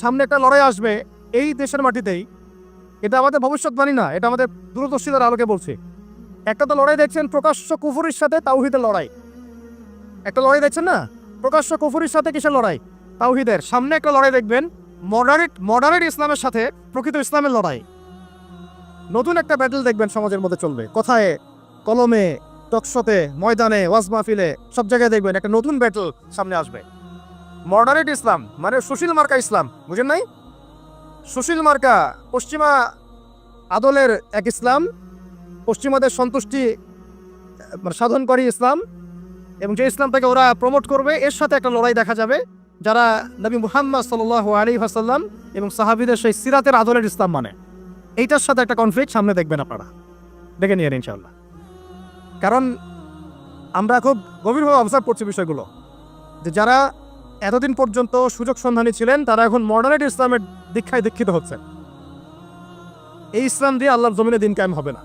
সামনে একটা লড়াই আসবে এই দেশের মাটিতেই। এটা আমাদের ভবিষ্যৎবাণী না, এটা আমাদের দূরদর্শিতার আলোকে বলছি। একটা তো লড়াই দেখছেন প্রকাশ্য কুফরির সাথে তাওহীদের লড়াই, একটা লড়াই দেখছেন না, প্রকাশ্য কুফরির সাথে কিসের লড়াই? তাওহীদের। সামনে একটা লড়াই দেখবেন মডারেট ইসলামের সাথে প্রকৃত ইসলামের লড়াই। নতুন একটা ব্যাটল দেখবেন সমাজের মধ্যে চলবে, কথায় কলমে, টকশোতে, ময়দানে, ওয়াজ মাহফিলে, সব জায়গায় দেখবেন একটা নতুন ব্যাটল সামনে আসবে। মডারেট ইসলাম মানে সুশীল মার্কা ইসলাম, বুঝেন নাই? সুশীল মার্কা পশ্চিমা আদলের এক ইসলাম, পশ্চিমাদের সন্তুষ্টি সাধনকারী ইসলাম, এবং যে ইসলামটাকে ওরা প্রমোট করবে, এর সাথে একটা লড়াই দেখা যাবে যারা নবী মুহাম্মদ সাল্লাল্লাহু আলাইহি ওয়াসাল্লাম এবং সাহাবীদের সেই সিরাতের আদলের ইসলাম মানে। এইটার সাথে একটা কনফ্লিক্ট সামনে দেখবেন আপনারা, দেখে নিয়ে ইনশাআল্লাহ। কারণ আমরা খুব গভীরভাবে অবজার্ভ করছি বিষয়গুলো, যে যারা এতদিন পর্যন্ত সুযোগ সন্ধানী ছিলেন তারা এখন মডারেট ইসলামের দীক্ষায় দীক্ষিত হচ্ছেন। এই ইসলাম দিয়ে আল্লাহর জমিনে দিন কায়েম হবে না।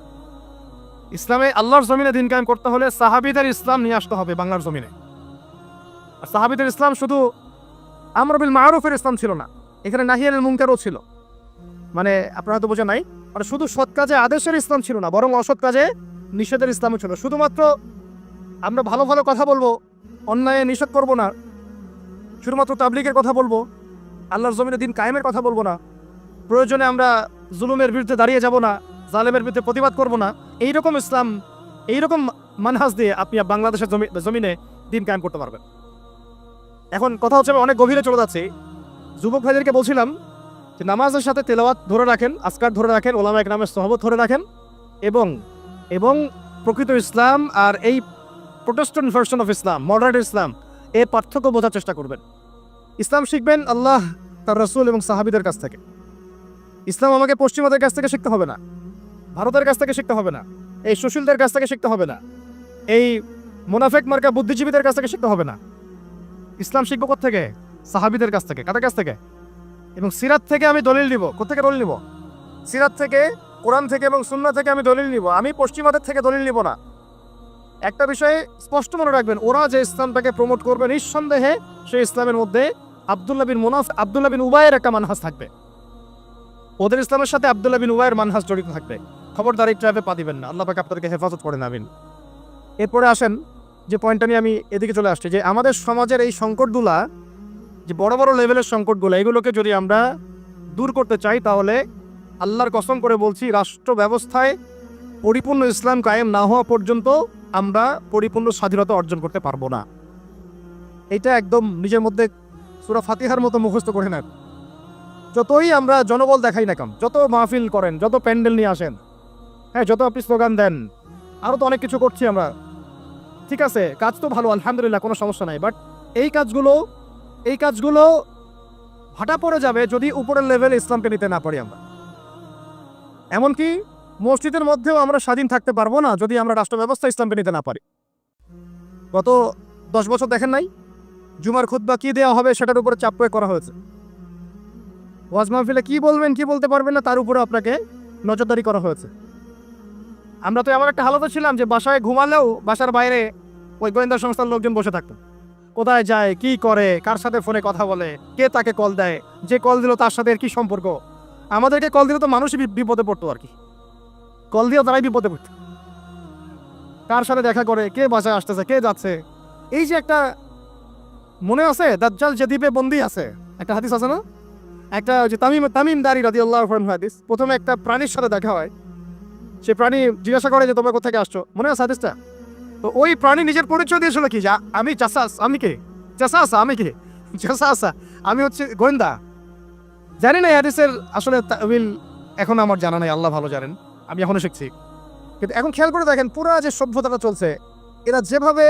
ইসলামে আল্লাহর জমিনে দিন কায়েম করতে হলে সাহাবীদের ইসলাম নিয়ে আসতে হবে বাংলার জমিনে। আর সাহাবীদের ইসলাম শুধু আমর বিল মারুফের ইসলাম ছিল না, এখানে নাহি আনিল মুনকারও ছিল। মানে আপনারা হয়তো বোঝেন নাই, মানে শুধু সৎ কাজে আদেশের ইসলাম ছিল না, বরং অসৎ কাজে নিষেধের ইসলামও ছিল। শুধুমাত্র আমরা ভালো ভালো কথা বলবো, অন্যায় নিষেধ করবো না, শুধুমাত্র তাবলীগের কথা বলবো, আল্লাহর জমিনে দিন কায়েমের কথা বলবো না, প্রয়োজনে আমরা জুলুমের বিরুদ্ধে দাঁড়িয়ে যাব না, জালেমের বিরুদ্ধে প্রতিবাদ করব না, এইরকম ইসলাম, এইরকম মানহাজ দিয়ে আপনি বাংলাদেশের জমিনে দিন কায়েম করতে পারবেন। এখন কথা হচ্ছে, অনেক গভীরে চলে যাচ্ছে। যুবক ভাইদেরকে বলছিলাম যে নামাজের সাথে তেলাওয়াত ধরে রাখেন, আজকার ধরে রাখেন, ওলামা ইকরামের সহবত ধরে রাখেন, এবং এবং প্রকৃত ইসলাম আর এই Protestant version of Islam, modern Islam, এর পার্থক্য বোঝার চেষ্টা করবেন। ইসলাম শিখবেন আল্লাহ, তার রাসূল এবং সাহাবীদের কাছ থেকে। ইসলাম আমাকে পশ্চিমাদের কাছ থেকে শিখতে হবে না, ভারতের কাছ থেকে শিখতে হবে না, এই সুশীলদের কাছ থেকে শিখতে হবে না, এই মুনাফিক মার্কা বুদ্ধিজীবীদের কাছ থেকে শিখতে হবে না। ইসলাম শিখবো কোত্থেকে? সাহাবীদের কাছ থেকে। কাদের কাছ থেকে? এবং সিরাত থেকে আমি দলিল নিব। কোত্থেকে দলিল নিব? সিরাত থেকে, কোরআন থেকে এবং সুন্নাহ থেকে আমি দলিল নিব। আমি পশ্চিমাদের থেকে দলিল নিব না। একটা বিষয়ে স্পষ্ট মনে রাখবেন, ওরা যে ইসলামটাকে প্রমোট করবে, নিঃসন্দেহে সেই ইসলামের মধ্যে আব্দুল্লাহ বিন উবাইয়ের একটা মানহাজ থাকবে। ওদের ইসলামের সাথে আব্দুল্লাহ বিন উবাইয়ের মানহাজ জড়িত থাকবে। খবরদার এই ট্র্যাপে পা দিবেন না, আল্লাহ পাক আপনাদেরকে হেফাজত করেন, আমিন। এরপরে আসেন যে পয়েন্টটা নিয়ে আমি এদিকে চলে আসছি, যে আমাদের সমাজের এই সংকটগুলা, যে বড় বড় লেভেলের সংকটগুলো, এগুলোকে যদি আমরা দূর করতে চাই, তাহলে আল্লাহর কসম করে বলছি, রাষ্ট্র ব্যবস্থায় পরিপূর্ণ ইসলাম কায়েম না হওয়া পর্যন্ত আমরা পরিপূর্ণ স্বাধীনতা অর্জন করতে পারবো না। এটা একদম নিজের মধ্যে সূরা ফাতিহার মতো মুখস্থ করে নেন। যতই আমরা জনবল দেখাই না কেন, যত মাহফিল করেন, যত প্যান্ডেল নিয়ে আসেন, হ্যাঁ, যত আপনি স্লোগান দেন, আরও তো অনেক কিছু করছি আমরা, ঠিক আছে, কাজ তো ভালো, আলহামদুলিল্লাহ, কোনো সমস্যা নাই। বাট এই কাজগুলো ভাটা পড়ে যাবে যদি উপরের লেভেলে ইসলামকে নিতে না পারি আমরা। এমনকি মসজিদের মধ্যেও আমরা স্বাধীন থাকতে পারবো না যদি আমরা রাষ্ট্র ব্যবস্থা ইসলামকে নিতে না পারি। গত 10 বছর দেখেন নাই, জুমার খুতবা কি দেওয়া হবে সেটার উপরে চাপ প্রয়োগ করা হয়েছে। ওয়াজ মাহফিলে কি বলবেন, কি বলতে পারবেন না, তার উপরে আপনাকে নজরদারি করা হয়েছে। আমরা তো এমন একটা হালতে ছিলাম যে বাসায় ঘুমালেও বাসার বাইরে ওই গোয়েন্দা সংস্থার লোকজন বসে থাকতো। কোথায় যায়, কি করে, কার সাথে ফোনে কথা বলে, কে তাকে কল দেয়, যে কল দিল তার সাথে কি সম্পর্ক। আমাদেরকে কল দিলে তো মানুষই বিপদে পড়তো আর কি, কল দিয়েও তারাই বিপদে পড়তো। কার সাথে দেখা করে, কে বাসায় আসতেছে, কে যাচ্ছে। এই যে একটা, মনে আছে দাজ্জাল যে দ্বীপে বন্দী আছে, একটা হাদিস আছে না, একটা যে তামিম দারি রাদিয়াল্লাহু আনহু হাদিস, প্রথমে একটা প্রাণীর সাথে দেখা হয়, সে প্রাণী জিজ্ঞাসা করে যে তোমরা কোথা থেকে আসছো, মনে আছে হাদিসটা? তো ওই প্রাণী নিজের পরিচয় দিয়েছিল কি, যা আমি জাসাস, আমি কে জাসাস, আমি কে জাসাস, আমি হচ্ছে গোয়েন্দা। জানি না হাদিসের আসলে তাওয়িল এখন আমার জানা নাই, আল্লাহ ভালো জানেন, আমি এখনো শিখছি। কিন্তু এখন খেয়াল করে দেখেন, পুরো যে সভ্যতাটা চলছে, এরা যেভাবে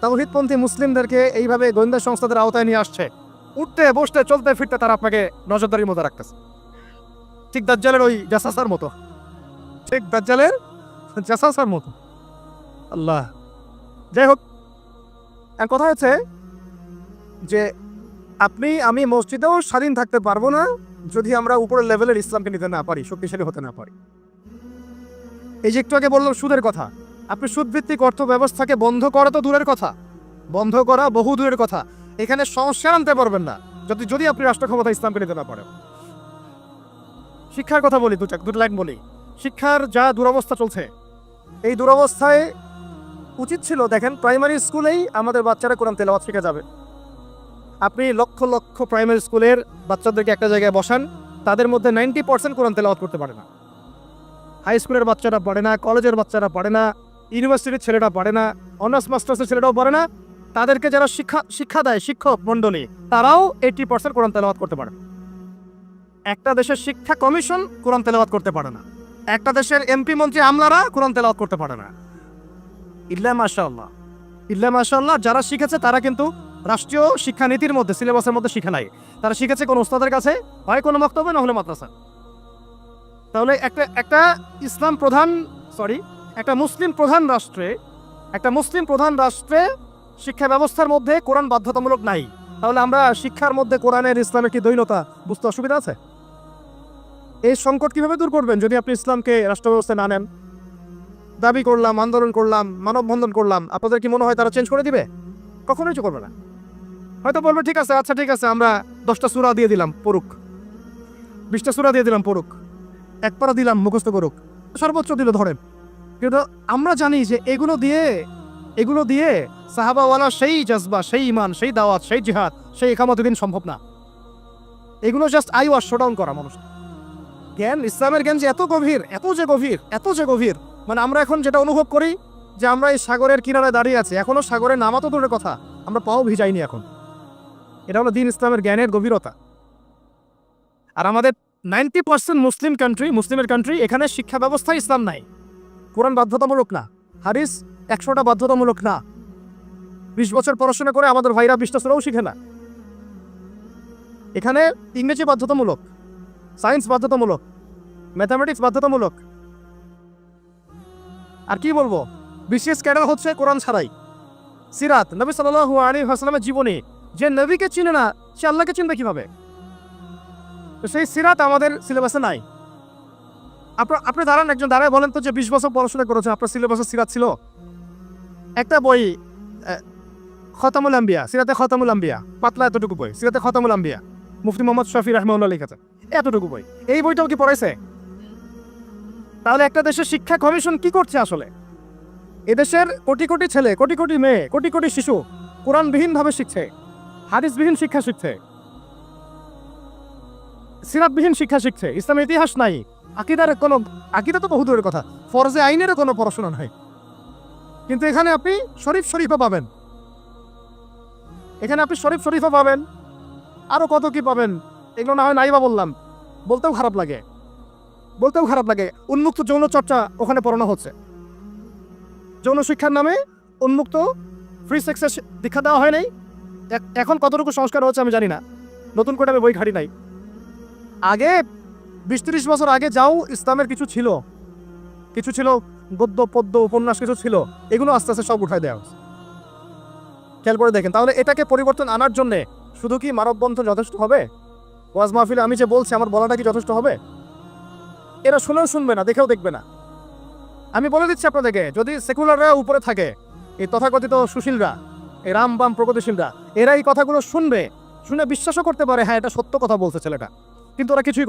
তাওহীদপন্থী মুসলিমদেরকে এইভাবে গোয়েন্দা সংস্থাদের আওতায় নিয়ে আসছে, উঠতে বসতে চলতে ফিরতে তারা আপনাকে নজরদারির মধ্যে রাখতেছে, ঠিক দাজ্জালের ওই জাসাসার মতো, ঠিক দাজ্জালের জাসাসার মতো। আল্লাহ, যাই হোক, এক কথা হচ্ছে যে আমি মসজিদেও স্বাধীন থাকতে পারবো না যদি আমরা উপরের লেভেলের ইসলামকে নিতে না পারি, শক্তিশালী হতে না পারি। এই যে একটু আগে বললাম সুদের কথা, আপনি সুদভিত্তিক অর্থ ব্যবস্থাকে বন্ধ করা তো দূরের কথা, বন্ধ করা বহু দূরের কথা, এখানে সংস্কার আনতে পারবেন না। যদি আপনি রাষ্ট্র ক্ষমতা ইসলামকে নিতে না পারেন। শিক্ষার কথা বলি, দুটো লাইন বলি। শিক্ষার যা দুরবস্থা চলছে, এই দুরবস্থায় উচিত ছিল দেখেন প্রাইমারি স্কুলেই আমাদের বাচ্চারা কোরআন তেলাওয়াত শিখে যাবে। আপনি লক্ষ লক্ষ প্রাইমারি স্কুলের বাচ্চাদেরকে একটা জায়গায় বসান, তাদের মধ্যে 90% কোরআন তেলাওয়াত করতে পারে না। হাই স্কুলের বাচ্চারা পারে না, কলেজের বাচ্চারা পারে না, ইউনিভার্সিটির ছেলেরা পারে না, অনার্স মাস্টার্সের ছেলেরাও পারে না। তাদেরকে যারা শিক্ষা দেয় শিক্ষক মণ্ডলী, তারাও 80% কোরআন তেলাওয়াত করতে পারে। একটা দেশের শিক্ষা কমিশন কোরআন তেলাওয়াত করতে পারে না। একটা দেশের এমপি মন্ত্রী আমলারা কোরআন তেলাওয়াত করতে পারে না। ইল্লা মাশাআল্লাহ যারা শিখেছে তারা কিন্তু রাষ্ট্রীয় শিক্ষানীতির মধ্যে, সিলেবাসের মধ্যে শিখে নাই। তারা শিখেছে কোনো ওস্তাদের কাছে, হয় কোনো মক্তবে, না হলে মাদ্রাসা। তাহলে একটা মুসলিম প্রধান রাষ্ট্রে শিক্ষা ব্যবস্থার মধ্যে কোরআন বাধ্যতামূলক নাই। তাহলে আমরা শিক্ষার মধ্যে কোরআনের ইসলামের কি দ্বৈততা বুঝতে অসুবিধা আছে? এই সংকট কিভাবে দূর করবেন যদি আপনি ইসলামকে রাষ্ট্র ব্যবস্থায় না নেন? দাবি করলাম, আন্দোলন করলাম, মানববন্ধন করলাম, আপনাদের কি মনে হয় তারা চেঞ্জ করে দিবে? কখনোই করবে না। হয়তো বলবে ঠিক আছে, আচ্ছা ঠিক আছে, আমরা 10টা সূরা দিয়ে দিলাম পড়ুক, 20টা সূরা দিয়ে দিলাম পড়ুক, এক পারা দিলাম মুখস্থ করুক, সর্বোচ্চ দিল ধরেন। কিন্তু আমরা জানি যে এগুলো দিয়ে সাহাবাওয়ালা সেই জজবা, সেই ইমান, সেই দাওয়াত, সেই জিহাদ, সেই ইকামতুদ্দিন সম্ভব না। এগুলো জাস্ট আইওয়াশ শোডাউন করা মানুষ। জ্ঞান, ইসলামের জ্ঞান যে এত যে গভীর, মানে আমরা এখন যেটা অনুভব করি যে আমরা এই সাগরের কিনারায় দাঁড়িয়ে আছি, এখনো সাগরের নামা তো দূরের কথা, আমরা পাও ভিজাইনি এখন। এটা হলো দ্বীন ইসলামের জ্ঞানের গভীরতা। আর আমাদের 90% মুসলিমের কান্ট্রি, এখানে শিক্ষা ব্যবস্থায় ইসলাম নাই। কোরআন বাধ্যতামূলক না, হাদিস 100টা বাধ্যতামূলক না। 20 বছর পড়াশোনা করে আমাদের ভাইরা 20টা সূরাও শিখে না। এখানে ইংরেজি বাধ্যতামূলক, সায়েন্স বাধ্যতামূলক, ম্যাথামেটিক্স বাধ্যতামূলক। আর কি বলবো, বিশেষ ক্যাডার হচ্ছে কোরআন ছাড়াই। সিরাত, নবী সাল্লাল্লাহু আলাইহি ওয়াসাল্লামের জীবনী, যে নবীকে চিনে না সে আল্লাহকে চিনবে কিভাবে? তো সেই সিরাত আমাদের সিলেবাসে নাই। আপনি একজন দাঁড়ায় বলেন তো যে 20 বছর পড়াশোনা করেছে, আপনার সিলেবাসে সিরাত ছিল? একটা বই খতামুল আম্বিয়া, সিরাতে খতামুল আম্বিয়া, পাতলা এতটুকু বই, সিরাতে খতামুল আম্বিয়া, মুফতি মোহাম্মদ শফি রাহমাহুল্লাহ লিখেছে, এতটুকু বই। এই বইটাও কি পড়াইছে? তাহলে একটা দেশের শিক্ষা কমিশন কি করছে আসলে? এদেশের কোটি কোটি ছেলে, কোটি কোটি মেয়ে, কোটি কোটি শিশু কোরআনবিহীন ভাবে শিখছে, হাদিসবিহীন শিক্ষা শিখছে, সিরাতবিহীন শিক্ষা শিখছে। ইসলামের ইতিহাস নাই, আকিদা তো বহু দূরের কথা, ফরজে আইনেরও কোনো পড়াশোনা নাই। কিন্তু এখানে আপনি শরীফা পাবেন, আরো কত কি পাবেন। এগুলো না হয় নাইবা বললাম, বলতেও খারাপ লাগে। উন্মুক্ত যৌন চর্চা ওখানে পড়ানো হচ্ছে। যৌন শিক্ষার নামে উন্মুক্ত ফ্রি সেক্সের দীক্ষা দেওয়া হয় নাই। এখন কতটুকু সংস্কার হচ্ছে আমি জানি না, নতুন করে আমি বই ঘাটি নাই। আগে 20-30 বছর আগে যাও ইসলামের কিছু ছিল গদ্য পদ্য উপন্যাস কিছু ছিল, এগুলো আস্তে আস্তে সব উঠায় দেওয়া হচ্ছে। খেয়াল করে দেখেন। তাহলে এটাকে পরিবর্তন আনার জন্য শুধু কি মানববন্ধন যথেষ্ট হবে? ওয়াজ মাহফিলে আমি যে বলছি আমার বলাটা কি যথেষ্ট হবে? এরা শুনেও শুনবে না, দেখেও দেখবে না। আমি বলে দিচ্ছি আপনাদেরকে, যদি সেকুলাররা উপরে থাকে, এই তথাকথিত সুশীলরা, এই রাম বাম প্রগতিশীলরা, এরা এই কথাগুলো শুনে বিশ্বাসও করতে পারে, হ্যাঁ এটা সত্য কথা বলছে ছেলেটা, কিন্তু ওরা কিছুই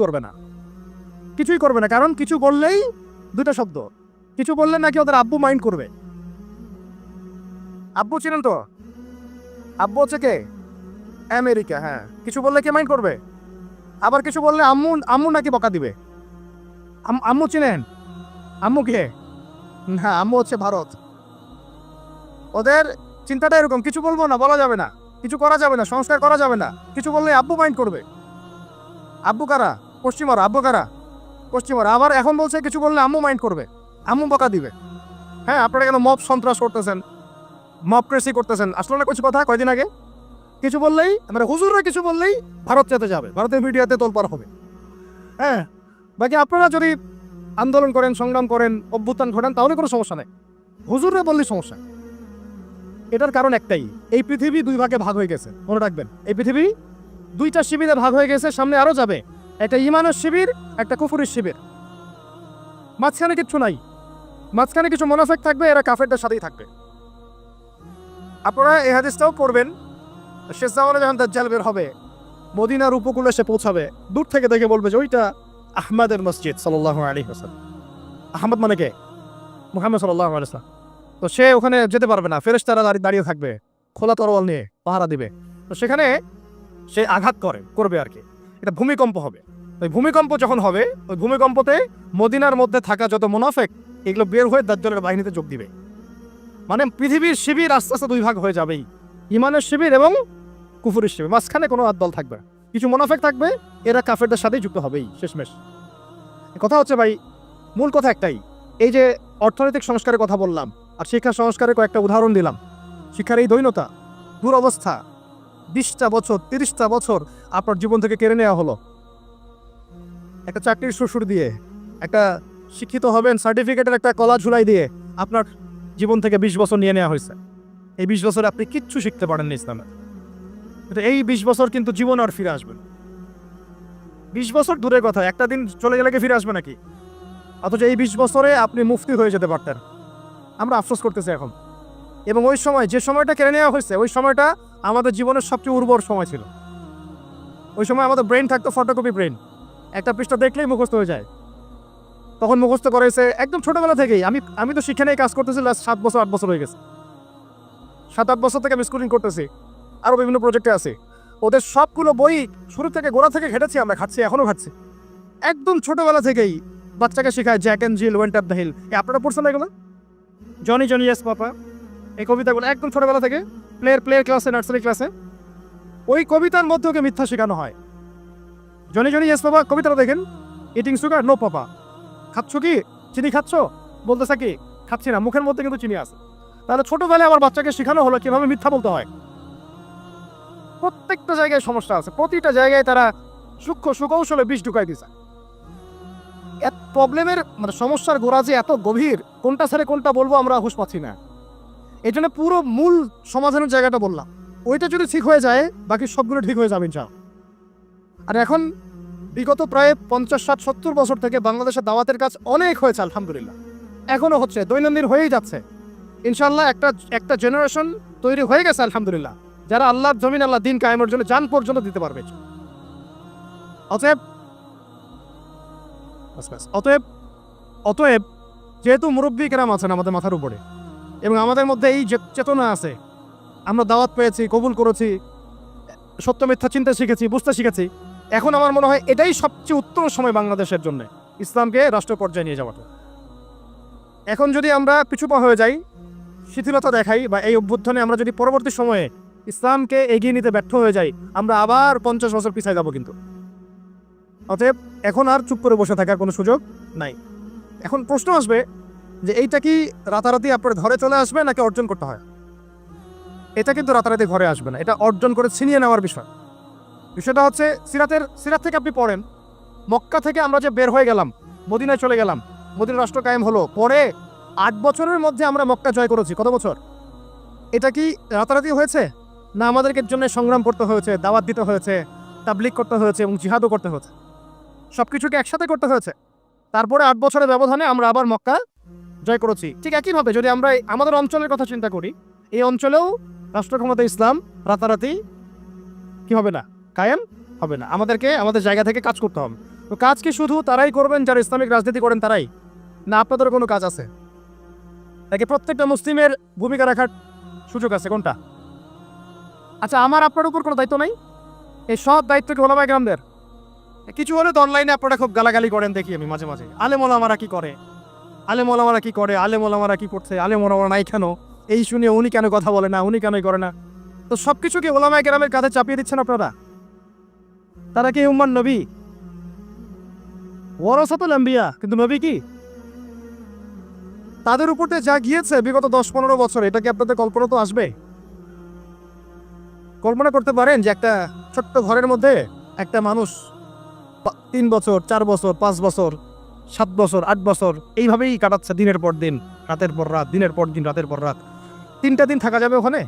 করবে না। কারণ কিছু বললেই দুটো শব্দ, কিছু বললে নাকি ওদের আব্বু মাইন্ড করবে। আব্বু চিনেন তো? আব্বু হচ্ছে কে? আমেরিকা। হ্যাঁ, কিছু বললে কে মাইন্ড করবে? আবার কিছু বললে আম্মু নাকি বকা দিবে। আম্মু চিনেন? আম্মু কে? না, আম্মু হচ্ছে ভারত। ওদের চিন্তাটা এরকম, কিছু বলবো না, বলা যাবে না, কিছু করা যাবে না, সংস্কার করা যাবে না, কিছু বললে আব্বু মাইন্ড করবে। আব্বু কারা? পশ্চিমারা। আব্বু কারা? পশ্চিমারা। আবার এখন বলছে কিছু বললে আম্মু মাইন্ড করবে, আম্মু বকা দিবে। হ্যাঁ, আপনারা কেন মব সন্ত্রাস করতেছেন, মবক্রেসি করতেছেন? আসলে না কিছু কথা কয়দিন আগে কিছু বললেই, মানে হুজুররা কিছু বললেই ভারত যেতে যাবে, ভারতের মিডিয়াতে তোলপাড় হবে। হ্যাঁ, বাকি আপনারা যদি আন্দোলন করেন, সংগ্রাম করেন, অভ্যুত্থান ঘটান, তাহলে কোনো সমস্যা নেই। হুজুররা বললেই সমস্যা। এটার কারণ একটাই, এই পৃথিবী 2 ভাগে ভাগ হয়ে গেছে। মনে রাখবেন, এই পৃথিবী 2টা শিবিরে ভাগ হয়ে গেছে, সামনে আরো যাবে। একটা ঈমানের শিবির, একটা কুফরের শিবির। মাঝখানে কিচ্ছু নাই, মাঝখানে কিছু মুনাফিক থাকবে, এরা কাফেরদের সাথেই থাকবে। আপনারা এই হাদিসটাও পড়বেন, শেষ জামানে যখন দাজ্জাল বের হবে, মদিনার উপকূলে সে পৌঁছাবে, দূর থেকে দেখে বলবে যে ওইটা আহমদের মসজিদ সাল্লাল্লাহু আলাইহি ওয়াসাল্লাম। আহমদ মানে কে? মুহাম্মদ সাল্লাল্লাহু আলাইহি ওয়াসাল্লাম। তো সে ওখানে যেতে পারবে না, ফেরেশতারা দাঁড়িয়ে থাকবে খোলা তরোয়াল নিয়ে পাহারা দিবে। তো সেখানে সে আঘাত করবে আর কি, এটা ভূমিকম্প হবে। ওই ভূমিকম্প যখন হবে, ওই ভূমিকম্পতে মদিনার মধ্যে থাকা যত মুনাফিক এগুলো বের হয়ে দাজ্জালের বাহিনীতে যোগ দিবে। মানে পৃথিবীর শিবির আস্তে আস্তে দুই ভাগ হয়ে যাবেই, ইমানের শিবির এবং কুফুরের শিবির। মাঝখানে কোনো দল থাকবে না, কিছু মুনাফিক থাকবে, এরা কাফেরদের সাথেই যুক্ত হবেই শেষমেশ। কথা হচ্ছে ভাই, মূল কথা একটাই, এই যে অর্থনৈতিক সংস্কারের কথা বললাম আর শিক্ষা সংস্কারের কয়েকটা উদাহরণ দিলাম, শিক্ষার এই দৈন্যতা, দুরবস্থা, 20টা বছর 30টা বছর আপনার জীবন থেকে কেড়ে নেওয়া হলো একটা চাকরির শ্বশুর দিয়ে, একটা শিক্ষিত হবেন সার্টিফিকেটের একটা কলা ঝুলাই দিয়ে আপনার জীবন থেকে 20 বছর নিয়ে নেওয়া হয়েছে। এই 20 বছরে আপনি কিচ্ছু শিখতে পারেননি ইসলামে। এই 20 বছর কিন্তু জীবন আর ফিরে আসবে না। 20 বছর দূরের কথা, একটা দিন চলে গেলে কি ফিরে আসবে নাকি? অথচ এই 20 বছরে আপনি মুফতি হয়ে যেতে পারতেন। আমরা আফসোস করতেছি এখন। এবং ওই সময় যে সময়টা কেড়ে নেওয়া হয়েছে, ওই সময়টা আমাদের জীবনের সবচেয়ে উর্বর সময় ছিল। ওই সময় আমাদের ব্রেন থাকতো ফটোকপি ব্রেন, একটা পৃষ্ঠা দেখলেই মুখস্থ হয়ে যায়। তখন মুখস্থ করেছে একদম ছোটবেলা থেকেই। আমি তো শিক্ষা নিয়ে কাজ করতেছি লাস্ট 7 বছর 8 বছর হয়ে গেছে। 7-8 বছর থেকে আমি স্কুলিং করতেছি, আরও বিভিন্ন প্রজেক্টে আছে। ওদের সবগুলো বই শুরু থেকে গোড়া থেকে ঘেটেছি, আমরা খাচ্ছি, এখনও খাচ্ছি। একদম ছোটবেলা থেকেই বাচ্চাকে শেখায় Jack and Jill, went up the hill. আপনারা পড়ছেন এগুলো? জনি জনি ইয়েস পাপা, এই কবিতাগুলো একদম ছোটবেলা থেকে প্লে ক্লাসে, নার্সারি ক্লাসে ওই কবিতার মধ্যে ওকে মিথ্যা শেখানো হয়। জনি জনি ইয়েস পাপা কবিতাটা দেখেন, ইটিং সুগার নো পাপা, খাচ্ছ কি চিনি খাচ্ছ, বলতেছে কি খাচ্ছি না, মুখের মধ্যে কিন্তু চিনি আছে। তাহলে ছোটবেলায় আমার বাচ্চাকে শেখানো হলো কিভাবে মিথ্যা বলতে হয়। প্রত্যেকটা জায়গায় সমস্যা আছে, প্রতিটা জায়গায় তারা সূক্ষ্ম সুকৌশলে বিষ ঢুকাই দিছে। এত প্রবলেমের মানে সমস্যার গোড়া যে এত গভীর, কোনটা ছেড়ে কোনটা বলবো আমরা হুঁশ পাচ্ছি না। এই জন্য পুরো মূল সমাধানের জায়গাটা বললাম, ওইটা যদি ঠিক হয়ে যায় বাকি সবগুলো ঠিক হয়ে যাবে ইনশাআল্লাহ। আর এখন বিগত প্রায় 50, 60, 70 বছর থেকে বাংলাদেশের দাওয়াতের কাজ অনেক হয়েছে আলহামদুলিল্লাহ, এখনো হচ্ছে, দৈনন্দিন হয়েই যাচ্ছে ইনশাআল্লাহ। একটা জেনারেশন তৈরি হয়ে গেছে আলহামদুলিল্লাহ, যারা আল্লাহর জমিন, আল্লাহ দিন কায়েমের জন্য জান পর্যন্ত দিতে পারবে। অতএব যেহেতু মুরব্বী কেরাম আছেন আমাদের মাথার উপরে এবং আমাদের মধ্যে এই চেতনা আছে, আমরা দাওয়াত পেয়েছি, কবুল করেছি, সত্য মিথ্যা চিন্তা শিখেছি, বুঝতে শিখেছি, এখন আমার মনে হয় এটাই সবচেয়ে উত্তম সময় বাংলাদেশের জন্য ইসলামকে রাষ্ট্র পর্যায়ে নিয়ে যাওয়াটা। এখন যদি আমরা পিছুপা হয়ে যাই, শিথিলতা দেখাই, বা এই অভ্যুত্থানে আমরা যদি পরবর্তী সময়ে ইসলামকে এগিয়ে নিতে ব্যর্থ হয়ে যাই, আমরা আবার 50 বছর পিছিয়ে যাব কিন্তু। অতএব এখন আর চুপ করে বসে থাকার কোনো সুযোগ নাই। এখন প্রশ্ন আসবে যে এইটা কি রাতারাতি আপনার ঘরে চলে আসবে নাকি অর্জন করতে হয়? এটা কিন্তু রাতারাতি ঘরে আসবে না, এটা অর্জন করে ছিনিয়ে নেওয়ার বিষয়। বিষয়টা হচ্ছে সিরাত থেকে আপনি পড়েন, মক্কা থেকে আমরা যে বের হয়ে গেলাম, মদিনায় চলে গেলাম, মদিনা রাষ্ট্র কায়েম হলো, পরে 8 বছরের মধ্যে আমরা মক্কা জয় করেছি। কত বছর? এটা কি রাতারাতি হয়েছে না আমাদেরকে জন্য সংগ্রাম করতে হয়েছে, দাওয়াত দিতে হয়েছে, তাবলীগ করতে হয়েছে এবং জিহাদও করতে হয়েছে, সবকিছুকে একসাথে করতে হয়েছে। তারপরে 8 বছরের ব্যবধানে আমরা আবার মক্কা জয় করেছি। ঠিক একইভাবে যদি আমরা আমাদের অঞ্চলের কথা চিন্তা করি, এই অঞ্চলেও রাষ্ট্র ক্ষমতা ইসলাম রাতারাতি কি হবে না, কায়েম হবে না। আমাদেরকে আমাদের জায়গা থেকে কাজ করতে হবে। তো কাজ কি শুধু তারাই করবেন যারা ইসলামিক রাজনীতি করেন তারাই, না আপনাদের কোনো কাজ আছে? তাকে প্রত্যেকটা মুসলিমের ভূমিকা রাখার সুযোগ আছে। কোনটা? আচ্ছা, আমার আপনার উপর কোনো দায়িত্ব নাই? এই সব দায়িত্ব কি ওলামায়ে কেরামদের? কিছু হলে তো অনলাইনে আপনারা খুব গালাগালি করেন, দেখি আমি মাঝে মাঝে, আলেম ওলামারা কি করে, আলেম ওলামারা কি করে, আলেম ওলামারা কি করছে, আলেম ওলামারা নাই কেন, এই শুনে উনি কেন কথা বলে না, উনি কেনই করে না। তো সবকিছু কি ওলামায়ে কেরামের কাঁধে চাপিয়ে দিচ্ছেন আপনারা? তারা কি উম্মার নবী? ওয়ারাসাতুল আম্বিয়া, কিন্তু নবী কি? তাদের উপরে যা গিয়েছে বিগত 10-15 বছর, এটা কি আপনাদের কল্পনা তো আসবে? কল্পনা করতে পারেন যে একটা ছোট্ট ঘরের মধ্যে একটা মানুষ 3 বছর 4 বছর 5 বছর 7 বছর 8 বছর এইভাবেই কাটাচ্ছে, দিনের পর দিন, রাতের পর রাত, দিনের পর দিন, রাতের পর রাত। 3টা দিন থাকা যাবে ওখানে?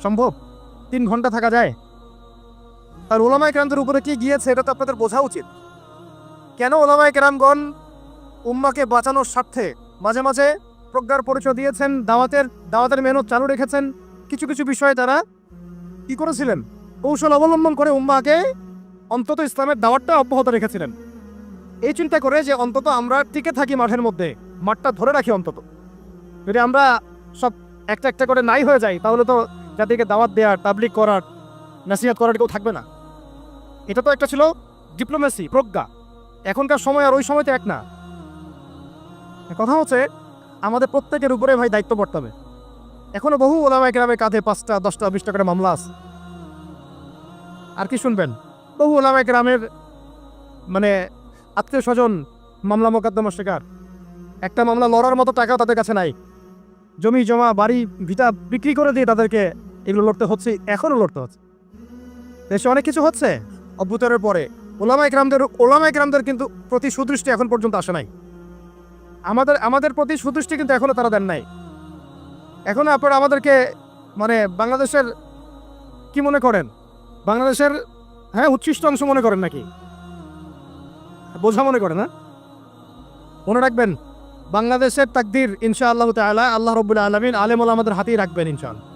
সম্ভব? 3 ঘন্টা থাকা যায়? আর ওলামায়ে কেরামদের উপরে কি গিয়েছে এটা তো আপনাদের বোঝা উচিত। কেন ওলামায়ে কেরামগণ উম্মাকে বাঁচানোর স্বার্থে মাঝে মাঝে প্রজ্ঞার পরিচয় দিয়েছেন, দাওয়াতের মেহনত চালু রেখেছেন, কিছু কিছু বিষয়ে তারা কি করেছিলেন, কৌশল অবলম্বন করে উম্মাহকে অন্তত ইসলামের দাওয়াতটা অব্যাহত রেখেছিলেন। এই চিন্তা করে যে অন্তত আমরা টিকে থাকি মাঠের মধ্যে, মাঠটা ধরে রাখি অন্তত। যদি আমরা সব একটা একটা করে নাই হয়ে যাই, তাহলে তো জাতিকে দাওয়াত দেওয়ার, তাবলিগ করার, নাসিহাত করার কেউ থাকবে না। এটা তো একটা ছিল ডিপ্লোমেসি, প্রজ্ঞা। এখনকার সময় আর ওই সময় তো এক না। কথা হচ্ছে আমাদের প্রত্যেকের উপরে ভাই দায়িত্ব পড়তে হবে। এখনো বহু ওলামায়ে কেরামের কাঁধে 5টা 10টা 20টা করে মামলা আছে। আর কি শুনবেন, বহু ওলামায়ে কেরামের মানে আত্মীয় স্বজন মামলা মোকদ্দমার শিকার। একটা মামলা লড়ার মতো টাকাও তাদের কাছে নাই। জমি জমা বাড়ি ভিটা বিক্রি করে দিয়ে তাদেরকে এগুলো লড়তে হচ্ছে, এখনও লড়তে হচ্ছে। দেশে অনেক কিছু হচ্ছে অভ্যুত্থানের পরে। ওলামায়ে কেরামদের কিন্তু প্রতি সুদৃষ্টি এখন পর্যন্ত আসে নাই। আমাদের প্রতি সুদৃষ্টি কিন্তু এখনো তারা দেন নাই। এখনো আপনারা আমাদেরকে মানে বাংলাদেশের কি মনে করেন, বাংলাদেশের উচ্ছিষ্ট অংশ মনে করেন নাকি, বোঝা মনে করেন না? মনে রাখবেন, বাংলাদেশের তাকদীর ইনশাআল্লাহ তাআলা আল্লাহ রাব্বুল আলামিন আলেম ওলামাদের হাতেই রাখবেন ইনশাআল্লাহ।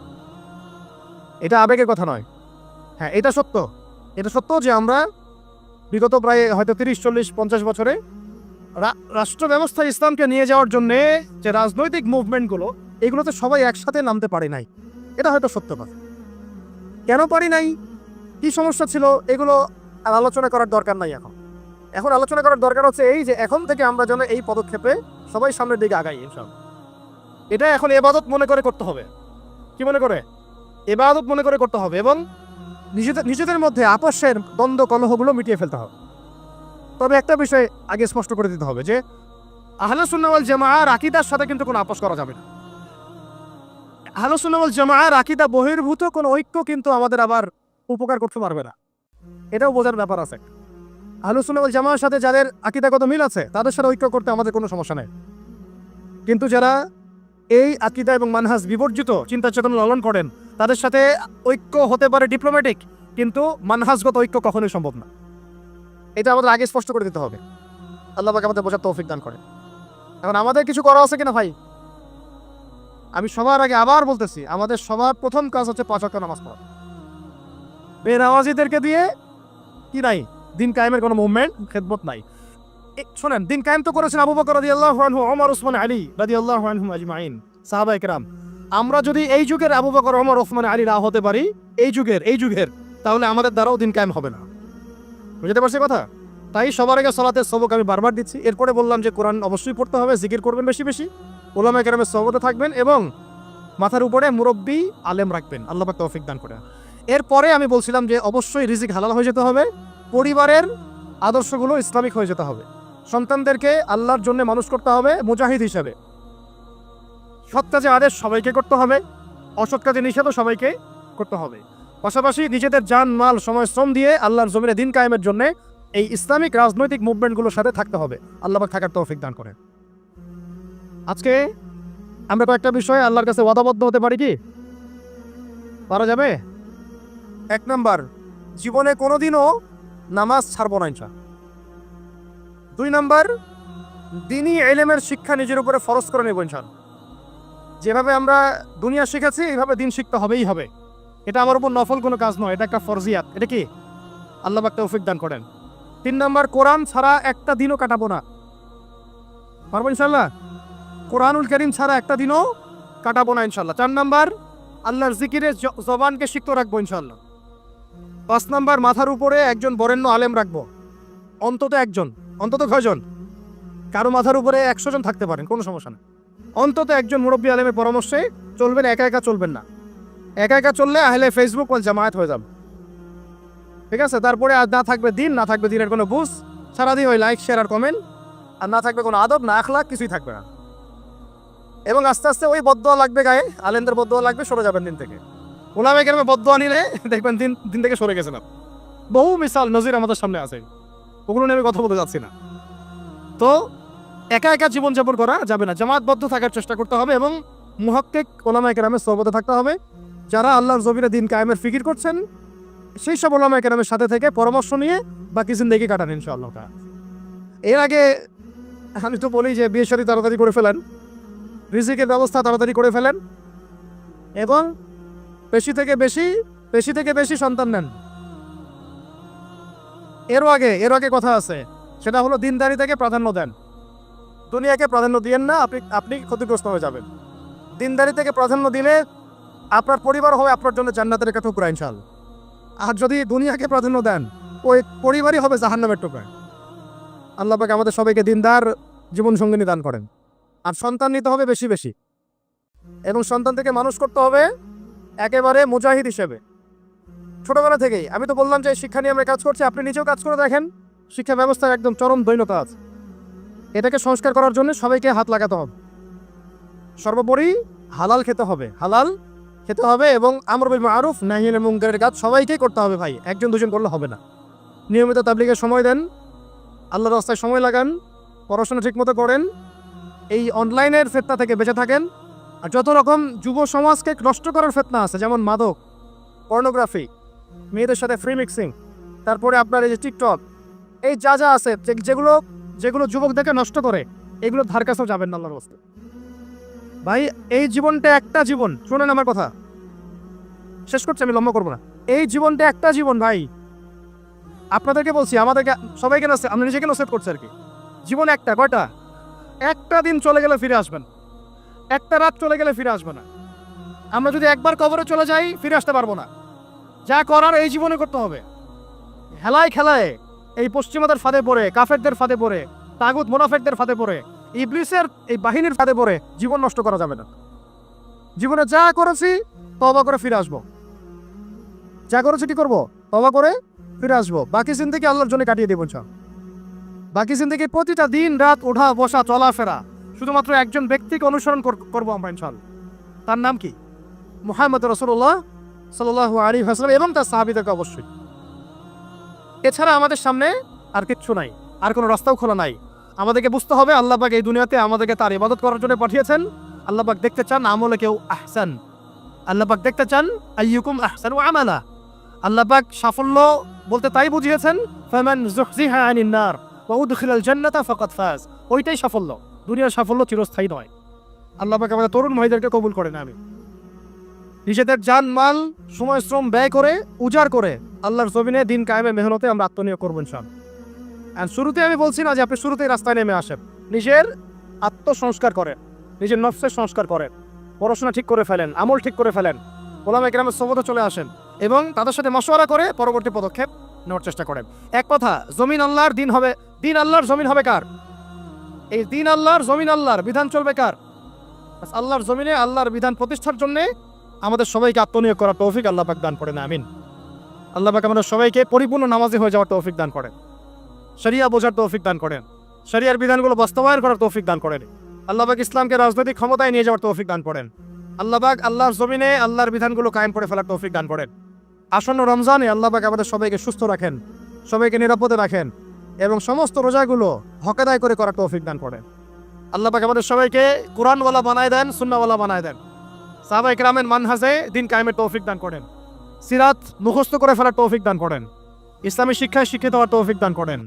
এটা আবেগের কথা নয়। এটা সত্য। এটা সত্য যে আমরা বিগত প্রায় হয়তো 30-40-50 বছরে রাষ্ট্র ব্যবস্থা ইসলামকে নিয়ে যাওয়ার জন্য যে রাজনৈতিক মুভমেন্টগুলো, এগুলোতে সবাই একসাথে নামতে পারে নাই। এটা হয়তো সত্য কথা। কেন পারি নাই, কি সমস্যা ছিল, এগুলো আর আলোচনা করার দরকার নাই। এখন আলোচনা করার দরকার হচ্ছে এই যে এখন থেকে আমরা যেন এই পদক্ষেপে সবাই সামনের দিকে আগাই ইনশাআল্লাহ। এটা এখন ইবাদত মনে করে করতে হবে। কি মনে করে? ইবাদত মনে করে করতে হবে এবং নিজেদের মধ্যে আপসের দ্বন্দ্ব কলহগুলো মিটিয়ে ফেলতে হবে। তবে একটা বিষয় আগে স্পষ্ট করে দিতে হবে যে আহলুস সুন্নাহ ওয়াল জামাআর আকীদার সাথে কিন্তু কোনো আপোষ করা যাবে না। আহলুস সুন্নাহ ওয়াল জামাআর আকীদা বহির্ভূত কোনো ঐক্য কিন্তু আমাদের আবার উপকার করতে পারবে না। এটাও বোঝার ব্যাপার আছে। আহলুস সুন্নাহ ওয়াল জামাআর সাথে যাদের আকীদাগত মিল আছে তাদের সাথে ঐক্য করতে আমাদের কোনো সমস্যা নেই। কিন্তু যারা এই আকীদা এবং মানহাজ বিবর্জিত চিন্তা চেতনা লালন করেন, তাদের সাথে ঐক্য হতে পারে ডিপ্লোম্যাটিক, কিন্তু মানহাজগত ঐক্য কখনোই সম্ভব না। এটা আমাদের আগে স্পষ্ট করে দিতে হবে। আল্লাহ পাক আমাদের বোঝার তৌফিক দান করেন। এখন আমাদের কিছু করা আছে কিনা ভাই? আমি সবার আগে আবার বলতেছি, আমাদের সবার প্রথম কাজ হচ্ছে 5 ওয়াক্ত নামাজ পড়া। বেনামাজিদেরকে দিয়ে কি নাই, দিন কায়েমের কোনো মুভমেন্ট, খেদমত নাই। শোনেন, দিন কায়েম তো করেছেন আবু বকর রাদিয়াল্লাহু আনহু, ওমর, ওসমান, আলী রাদিয়াল্লাহু আনহুম আজমাইন, সাহাবায়ে কেরাম। আমরা যদি এই যুগের আবু বকর, ওমর, ওসমান, আলী না হতে পারি, এই যুগের, তাহলে আমাদের দ্বারাও দিন কায়েম হবে না। বুঝতে পারছি কথা? তাই সবার আগে সালাতের সবক আমি বারবার দিচ্ছি। এরপরে বললাম যে কোরআন অবশ্যই পড়তে হবে, জিকির করবেন বেশি বেশি, উলামায়ে কেরামের সহবতে থাকবেন এবং মাথার উপরে মুরব্বি আলেম রাখবেন। আল্লাহ পাক তৌফিক দান করে। এরপরে আমি বলছিলাম যে অবশ্যই রিজিক হালাল হয়ে যেতে হবে, পরিবারের আদর্শগুলো ইসলামিক হয়ে যেতে হবে, সন্তানদেরকে আল্লাহর জন্য মানুষ করতে হবে মুজাহিদ হিসেবে, সৎ কাজে আদেশ সবাইকে করতে হবে, অসৎ কাজে নিষেধও সবাইকে করতে হবে। পাশাপাশি নিজেদের জান মাল সময় শ্রম দিয়ে আল্লাহর জমিনে দিন কায়েমের জন্য এই ইসলামিক রাজনৈতিক মুভমেন্টগুলোর সাথে থাকতে হবে। আল্লাহ পাক থাকার তৌফিক দান করেন। আজকে আমরা কয়েকটা বিষয়ে আল্লাহর কাছে ওয়াদাবদ্ধ হতে পারি কি? পারা যাবে? 1 নাম্বার, জীবনে কোনোদিনও নামাজ ছাড়ব না ইনশাআল্লাহ। 2 নাম্বার, দ্বীনি ইলমের শিক্ষা নিজের উপরে ফরজ করে নেব ইনশাআল্লাহ। যেভাবে আমরা দুনিয়া শিখেছি এইভাবে দিন শিখতে হবেই হবে। এটা আমার উপর নফল কোনো কাজ নয়, এটা একটা ফরজিয়াত। এটা কি? আল্লাহ পাক তৌফিক দান করেন। 3 নাম্বার, কোরআন ছাড়া একটা দিনও কাটাবো না। পারবো ইনশাআল্লাহ? কোরআনুল কারীম ছাড়া একটা দিনও কাটাবো না ইনশাআল্লাহ। 4 নাম্বার, আল্লাহর জিকিরে জবানকে সিক্ত রাখবো ইনশাআল্লাহ। 5 নাম্বার, মাথার উপরে একজন বরেণ্য আলেম রাখবো, অন্তত একজন। অন্তত কয়জন? কারো মাথার উপরে 100 জন থাকতে পারেন, কোনো সমস্যা নেই। অন্তত একজন মুরব্বী আলেমের পরামর্শে চলবেন, একা একা চলবেন না। একা একা চললে আহলে ফেসবুক ওয়াল জামায়াত হয়ে যাবে। ঠিক আছে? তারপরে আর না থাকবে দিন, না থাকবে দিনের কোনো বুঝ, সারাদিন ওই লাইক শেয়ার আর কমেন্ট, আর না থাকবে কোনো আদব, না আখলাক, কিছুই থাকবে না। এবং আস্তে আস্তে ওই বদদোয়া লাগবে গায়ে, আলেমদের বদদোয়া লাগবে, সরে যাবেন দিন থেকে। উলামায়ে কেরামের বদদোয়া নিলে দেখবেন দিন থেকে সরে গেছেন। বহু মিসাল নজির আমাদের সামনে আছে, ওগুলো নিয়ে আমি কথা বলতে যাচ্ছি না। তো একা একা জীবনযাপন করা যাবে না, জামাতবদ্ধ থাকার চেষ্টা করতে হবে এবং মুহাক্কিক উলামায়ে কেরামের সোহবতে থাকতে হবে। যারা আল্লাহর জমিনে দিন কায়েমের ফিকির করছেন সেই সব উলামায়ে কেরামের সাথে থেকে পরামর্শ নিয়ে বাকি জিন্দেগি কাটান ইনশাআল্লাহ। এর আগে আমি তো বলি যে বিয়ে শাদী তাড়াতাড়ি করে ফেলেন, রিজিকের ব্যবস্থা তাড়াতাড়ি করে ফেলেন এবং বেশি থেকে বেশি সন্তান নেন। এর আগে কথা আছে, সেটা হলো দিনদারিতাকে প্রাধান্য দেন, দুনিয়াকে প্রাধান্য দিয়েন না, আপনি ক্ষতিগ্রস্ত হয়ে যাবেন। দিনদারিতাকে প্রাধান্য দিলে আপনার পরিবার হবে আপনার জন্য জান্নাতের একটা টুকরা ইনশাআল্লাহ। আর যদি দুনিয়াকে প্রাধান্য দেন, ওই পরিবারই হবে জাহান্নামের টুকরা। আল্লাহ পাক আমাদের সবাইকে দিনদার জীবন সঙ্গিনী দান করেন। আর সন্তান নিতে হবে বেশি বেশি, এবং সন্তান থেকে মানুষ করতে হবে একেবারে মুজাহিদ হিসেবে ছোটবেলা থেকেই। আমি তো বললাম যে শিক্ষা নিয়ে আমরা কাজ করছি, আপনি নিজেও কাজ করে দেখেন। শিক্ষা ব্যবস্থার একদম চরম দৈন্যতা আছে, এটাকে সংস্কার করার জন্য সবাইকে হাত লাগাতে হবে। সর্বোপরি হালাল খেতে হবে, হালাল খেতে হবে, এবং আমর বিল মারুফ নাহি আনিল মুনকারের কাজ সবাইকেই করতে হবে ভাই, একজন দুজন করলে হবে না। নিয়মিত তাবলীগের সময় দেন, আল্লাহর রাস্তায় সময় লাগান, পড়াশোনা ঠিকমতো করেন, এই অনলাইনের ফেতনা থেকে বেঁচে থাকেন। আর যত রকম যুব সমাজকে নষ্ট করার ফেতনা আছে, যেমন মাদক, পর্নোগ্রাফি, মেয়েদের সাথে ফ্রি মিক্সিং, তারপরে আপনার এই যে টিকটক, এই যা যা আছে যেগুলো যেগুলো যুবকদেরকে নষ্ট করে, এগুলো ধার কাছেও যাবেন না আল্লাহর রাস্তায়। ভাই এই জীবনটা একটা জীবন, শোনেন আমার কথা, শেষ করছি, আমি লম্বা করবো না। এই জীবনটা একটা জীবন ভাই, আপনাদেরকে বলছি, আমাদেরকে সবাইকে আমরা নিজেকে নসিহত করছি আর কি। জীবন একটা, কয়টা? একটা দিন চলে গেলে ফিরে আসবেন, একটা রাত চলে গেলে ফিরে আসবে না। আমরা যদি একবার কবরে চলে যাই ফিরে আসতে পারবো না। যা করার এই জীবনে করতে হবে। হেলায় খেলায় এই পশ্চিমাদের ফাঁদে পড়ে, কাফেরদের ফাঁদে পড়ে, তাগুত মুনাফিকদের ফাঁদে পড়ে, ইবলিসের এই বাহিনীর ফাঁদে পড়ে জীবন নষ্ট করা যাবে না। জীবনে যা করেছি তওবা করে ফিরে আসবো, যা করেছি কি করবো, তওবা করে ফিরে আসবো। বাকি জিন্দেগি আল্লাহর জন্য কাটিয়ে দেবো ইনশাআল্লাহ। বাকি জিন্দেগি প্রতিটা দিন রাত ওঠা বসা চলাফেরা শুধুমাত্র একজন ব্যক্তিকে অনুসরণ করবো আমরা ইনশাআল্লাহ। তার নাম কি? মুহাম্মদ রাসূলুল্লাহ সাল্লাল্লাহু আলাইহি ওয়াসাল্লাম এবং তার সাহাবীদেরকে অবশ্যই। এছাড়া আমাদের সামনে আর কিচ্ছু নাই, আর কোনো রাস্তাও খোলা নাই। আমাদেরকে বুঝতে হবে আল্লাহ পাক এই দুনিয়াতে আমাদেরকে তার ইবাদত করার জন্য পাঠিয়েছেন। আল্লাহ পাক দেখতে চান আমলে কেউ আহসান, আল্লাহ পাক দেখতে চান আইয়ুকুম আহসানু আমালা। আল্লাহ পাক সাফল্য বলতে তাই বুঝিয়েছেন, ফামান যুহজিহা আনিন নার ওয়া উদখিলাল জান্নাতা ফাকাদ ফাজ। ওইটাই সাফল্য, দুনিয়ার সাফল্য চিরস্থায়ী নয়। আল্লাহ পাক আমাদের তরুণ ভাইদেরকে কবুল করেন। আমি নিজেদের জান মাল সময় শ্রম ব্যয় করে উজাড় করে আল্লাহর জমিনে দিন কায়েমে মেহনতে আমরা আত্মনিয়োগ করবো ইনশাআল্লাহ। আর শুরুতে আমি বলছি না যে আপনি শুরুতেই রাস্তায় নেমে আসেন, নিজের আত্মসংস্কার করেন, নিজের নফসের সংস্কার করেন, পড়াশোনা ঠিক করে ফেলেন, আমল ঠিক করে ফেলেন, ওলামায়ে কেরামের সোহবতে চলে আসেন এবং তাদের সাথে মশওয়ারা করে পরবর্তী পদক্ষেপ নেওয়ার চেষ্টা করেন। এক কথা, জমিন আল্লাহর, দিন হবে, দিন আল্লাহর, জমিন হবে কার? এই দিন আল্লাহর, জমিন আল্লাহর, বিধান চলবে কার? আল্লাহর জমিনে আল্লাহর বিধান প্রতিষ্ঠার জন্য আমাদের সবাইকে আত্মনিয়োগ করার তৌফিক আল্লাহ পাক দান করেন। আমিন। আল্লাহ পাক আমাদের সবাইকে পরিপূর্ণ নামাজি হয়ে যাওয়ার তৌফিক দান করেন, শরিয়া বোঝার তৌফিক দান করেন, শরিয়ার বিধানগুলো বাস্তবায়ন করার তৌফিক দান করেন। আল্লাহ পাক ইসলামকে রাজনৈতিক ক্ষমতায় নিয়ে যাওয়ার তৌফিক দান করেন। আল্লাহ পাক আল্লাহর জমিনে আল্লাহর বিধানগুলো কায়েম করে ফেলার তৌফিক দান করেন। আসন্ন রমজানে আল্লাহ পাক আমাদের সবাইকে সুস্থ রাখেন, সবাইকে নিরাপদে রাখেন এবং সমস্ত রোজাগুলো হক আদায় করে করার তৌফিক দান করেন। আল্লাহ পাক আমাদের সবাইকে কোরআনওয়ালা বানায় দেন, সুন্নাহওয়ালা বানায় দেন, সাহাবায়ে কেরামের মানহাজে দিন কায়েমের তৌফিক দান করেন, সিরাত মুখস্থ করে ফেলার তৌফিক দান করেন, ইসলামী শিক্ষায় শিক্ষিত হওয়ার তৌফিক দান করেন।